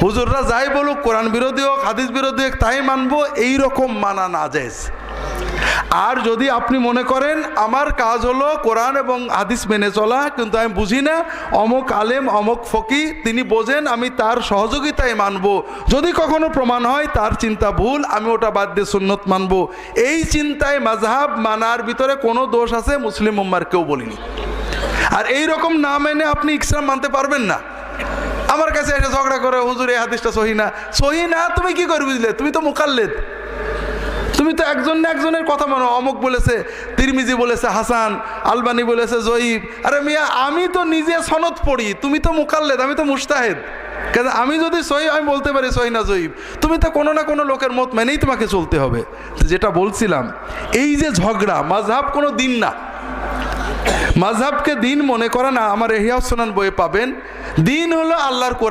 হুজুররা যাই বলুক, কোরআন বিরোধী হোক হাদিস বিরোধী হোক, তাই মানবো, এইরকম মানা না জায়েজ। আর যদি আপনি মনে করেন আমার কাজ হলো কোরআন এবং হাদিস মেনে চলা, কিন্তু আমি বুঝি না, অমুক আলেম অমুক ফকি তিনি বোঝেন, আমি তার সহযোগিতায় মানবো, যদি কখনো প্রমাণ হয় তার চিন্তা ভুল, আমি ওটা বাদ দিয়ে সুন্নত মানবো, এই চিন্তায় মাযহাব মানার ভিতরে কোনো দোষ আছে মুসলিম উম্মার কেউ বলিনি। আর এই রকম না মেনে আপনি ইসলাম মানতে পারবেন না। আমার কাছে এসে ঝগড়া করে, হুজুর এই হাদিসটা সহি না। সহি না তুমি কি করে বুঝলে? তুমি তো মুকাল্লিদ, তুমি তো একজন না একজনের কথা মানো। অমুক বলেছে তিরমিজি বলেছে হাসান, আলবানি বলেছে জয়ীব। আরে মিয়া, আমি তো নিজে সনদ পড়ি, তুমি তো মুকাল্লিদ, আমি তো মুজতাহিদ। কারণ আমি যদি সহি আমি বলতে পারি সহি না জয়ীব, তুমি তো কোনো না কোনো লোকের মত মেনেই তোমাকে চলতে হবে। যেটা বলছিলাম, এই যে ঝগড়া, মাযহাব কোনো দিন না। মাযহাবকে দিন মনে করা না, আমার ইহয়া সুনান বইয়ে পাবেন। দিন হলো আল্লাহর কোরআন।